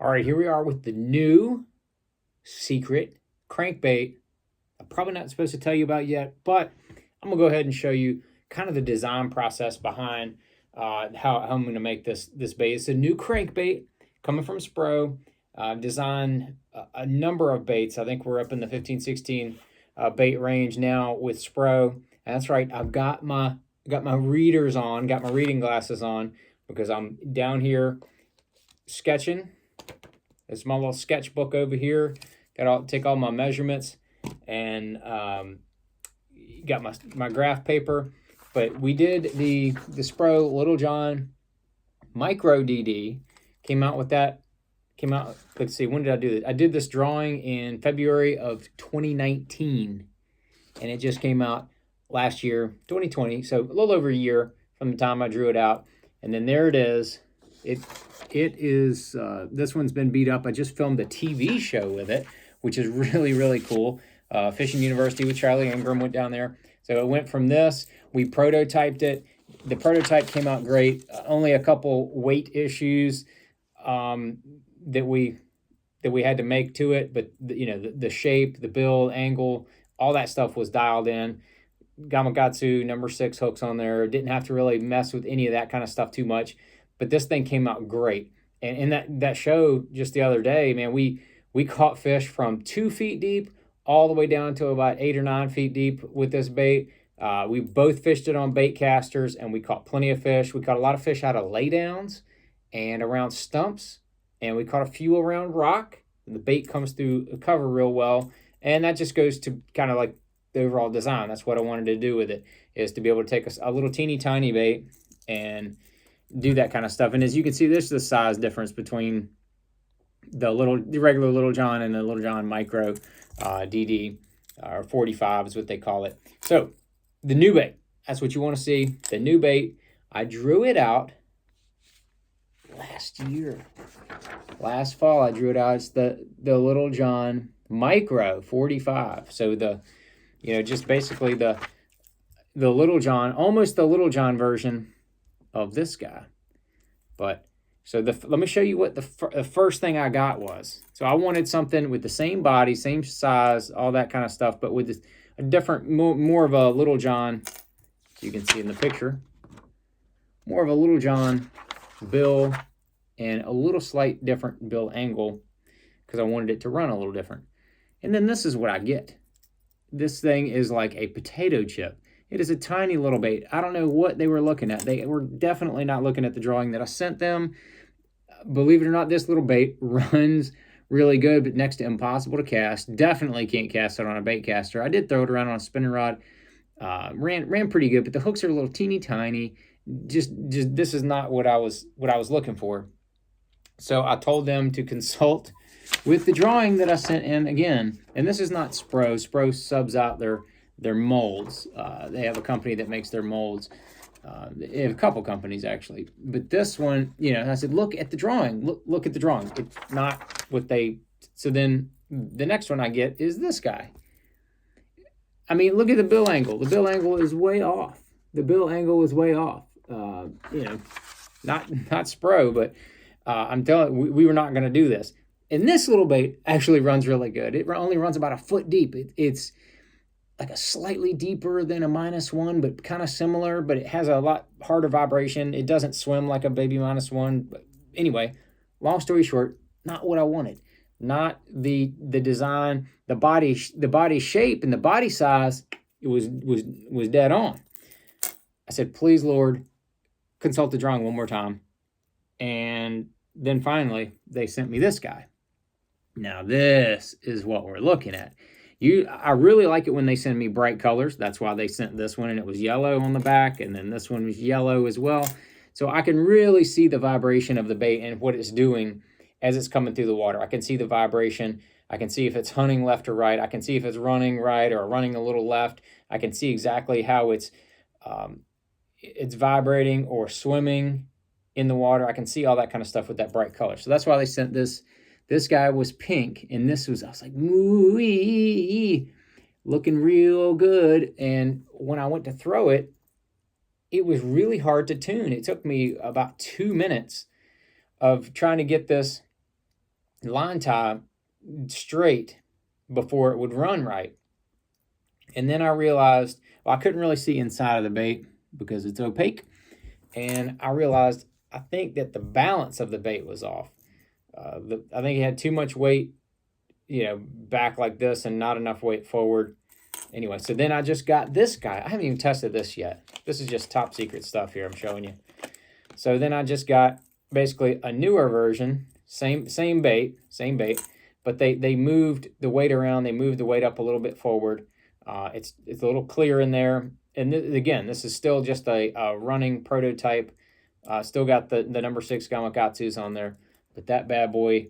All right, here we are with the new secret crankbait. I'm probably not supposed to tell you about yet, but I'm gonna go ahead and show you kind of the design process behind how I'm gonna make this bait. It's a new crankbait coming from SPRO. I've designed a number of baits. I think we're up in the 15, 16 bait range now with SPRO. And that's right, I've got my readers on, got my reading glasses on, because I'm down here sketching. It's my little sketchbook over here. Take all my measurements and got my graph paper. But we did the SPRO Little John Micro DD. Came out with that. Let's see, when did I do this? I did this drawing in February of 2019, and it just came out last year, 2020. So a little over a year from the time I drew it out. And then there it is. It is, this one's been beat up. I just filmed a TV show with it, which is really, really cool. Fishing University with Charlie Ingram, went down there. So it went from this, we prototyped it. The prototype came out great. Only a couple weight issues that we had to make to it, but the shape, the bill, angle, all that stuff was dialed in. Gamakatsu #6 hooks on there. Didn't have to really mess with any of that kind of stuff too much. But this thing came out great. And in that show just the other day, man, we caught fish from 2 feet deep all the way down to about 8 or 9 feet deep with this bait. We both fished it on bait casters, and we caught plenty of fish. We caught a lot of fish out of laydowns and around stumps, and we caught a few around rock. The bait comes through the cover real well, and that just goes to kind of like the overall design. That's what I wanted to do with it, is to be able to take a little teeny tiny bait and do that kind of stuff. And as you can see, there's the size difference between the regular Little John and the Little John Micro DD, or 45 is what they call it. So the new bait, that's what you want to see. The new bait, I drew it out last fall. I drew it out. It's the Little John Micro 45. So just basically the Little John, almost the Little John version of this guy. But so let me show you what the first thing I got was. So I wanted something with the same body, same size, all that kind of stuff, but with a different, more of a Little John, you can see in the picture, more of a Little John bill and a little slight different bill angle, because I wanted it to run a little different. And then this is what I get. This thing is like a potato chip. It is a tiny little bait. I don't know what they were looking at. They were definitely not looking at the drawing that I sent them. Believe it or not, this little bait runs really good, but next to impossible to cast. Definitely can't cast it on a bait caster. I did throw it around on a spinning rod. Ran pretty good, but the hooks are a little teeny tiny. Just this is not what I was looking for. So I told them to consult with the drawing that I sent in again. And this is not SPRO. SPRO subs out their molds. They have a company that makes their molds. They have a couple companies actually, but this one, I said, look at the drawing. Look at the drawing. It's not what they. So then the next one I get is this guy. I mean, look at the bill angle. The bill angle is way off. Not SPRO, but I'm telling you, we were not going to do this. And this little bait actually runs really good. It only runs about a foot deep. It's like a slightly deeper than a -1, but kind of similar, but it has a lot harder vibration. It doesn't swim like a baby -1. But anyway, long story short, not what I wanted. Not the design, the body shape and the body size. It was dead on. I said, please, Lord, consult the drawing one more time. And then finally, they sent me this guy. Now this is what we're looking at. I really like it when they send me bright colors. That's why they sent this one, and it was yellow on the back, and then this one was yellow as well. So I can really see the vibration of the bait and what it's doing as it's coming through the water. I can see the vibration. I can see if it's hunting left or right. I can see if it's running right or running a little left. I can see exactly how it's vibrating or swimming in the water. I can see all that kind of stuff with that bright color. So that's why they sent this. This guy was pink, and I was like, ooh, looking real good. And when I went to throw it, it was really hard to tune. It took me about 2 minutes of trying to get this line tie straight before it would run right. And then I realized, well, I couldn't really see inside of the bait because it's opaque. And I realized, I think that the balance of the bait was off. I think it had too much weight, back like this and not enough weight forward. Anyway, so then I just got this guy. I haven't even tested this yet. This is just top secret stuff here I'm showing you. So then I just got basically a newer version, same bait, but they moved the weight around. They moved the weight up a little bit forward. It's a little clear in there. And again, this is still just a running prototype. Still got the number 6 Gamakatsus on there, but that bad boy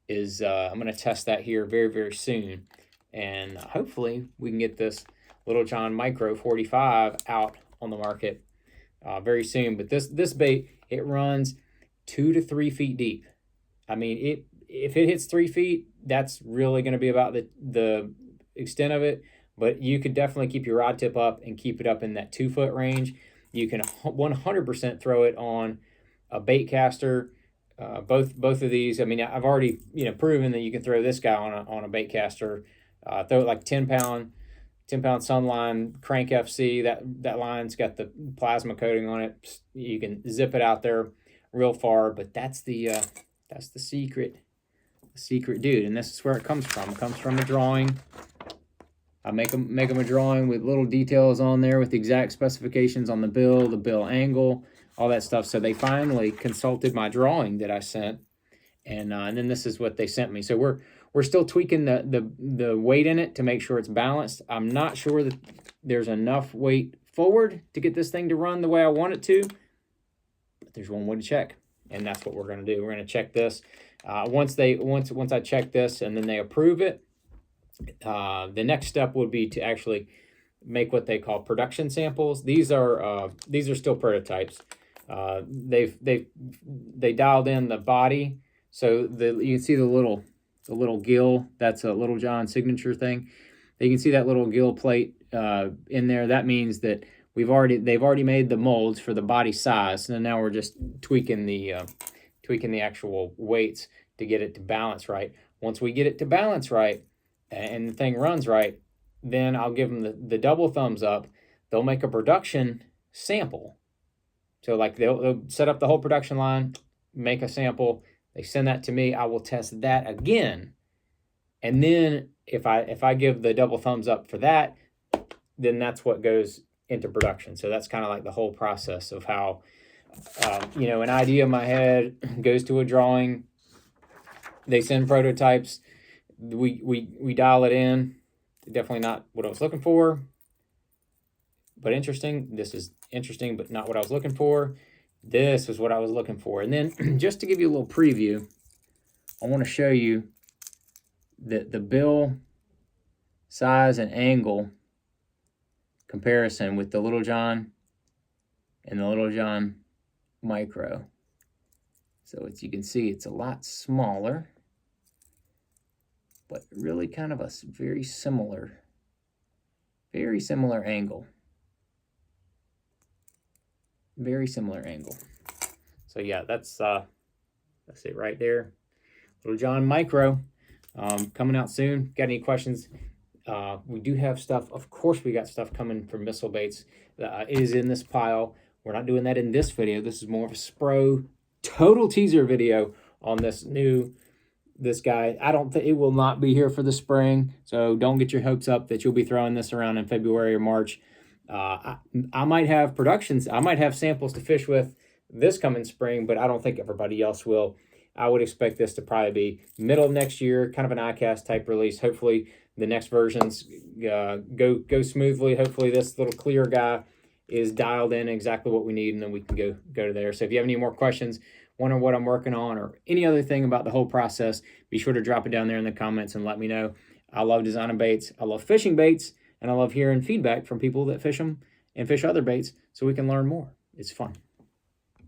is, I'm going to test that here very, very soon. And hopefully we can get this Little John Micro 45 out on the market very soon. But this bait, it runs 2 to 3 feet deep. I mean, if it hits 3 feet, that's really going to be about the extent of it. But you could definitely keep your rod tip up and keep it up in that 2 foot range. You can 100% throw it on a bait caster. Both of these, I mean, I've already proven that you can throw this guy on a bait caster. Throw it like 10-pound Sunline Crank FC. That line's got the plasma coating on it. You can zip it out there real far. But that's the secret dude, and this is where it comes from. It comes from a drawing. I make them a drawing with little details on there with the exact specifications on the bill angle, all that stuff. So they finally consulted my drawing that I sent, and then this is what they sent me. So we're still tweaking the weight in it to make sure it's balanced. I'm not sure that there's enough weight forward to get this thing to run the way I want it to, but there's one way to check, and that's what we're going to do. We're going to check this. Once I check this and then they approve it, the next step would be to actually make what they call production samples. These are still prototypes. They dialed in the body, so you can see the little gill. That's a Little John signature thing. You can see that little gill plate in there. That means that they've already made the molds for the body size, and now we're just tweaking the actual weights to get it to balance right. Once we get it to balance right and the thing runs right, then I'll give them the double thumbs up. They'll make a production sample. So like they'll set up the whole production line, make a sample. They send that to me. I will test that again. And then if I give the double thumbs up for that, then that's what goes into production. So that's kind of like the whole process of how, an idea in my head goes to a drawing. They send prototypes. We dial it in. Definitely not what I was looking for, but interesting. This is interesting, but not what I was looking for. This is what I was looking for. And then just to give you a little preview, I want to show you the bill size and angle comparison with the Little John and the Little John Micro. So you can see it's a lot smaller, but really kind of a very similar angle. Very similar angle. So yeah, that's it right there. Little John Micro, coming out soon. Got any questions? We do have stuff. Of course, we got stuff coming from missile baits that is in this pile. We're not doing that in this video. This is more of a SPRO total teaser video on this guy. I don't think it will not be here for the spring, so don't get your hopes up that you'll be throwing this around in February or March. I might have productions. I might have samples to fish with this coming spring, but I don't think everybody else will. I would expect this to probably be middle of next year, kind of an ICAST type release. Hopefully the next versions go smoothly. Hopefully this little clear guy is dialed in exactly what we need, and then we can go to there. So if you have any more questions, wonder what I'm working on, or any other thing about the whole process, be sure to drop it down there in the comments and let me know. I love designing baits. I love fishing baits. And I love hearing feedback from people that fish them and fish other baits so we can learn more. It's fun.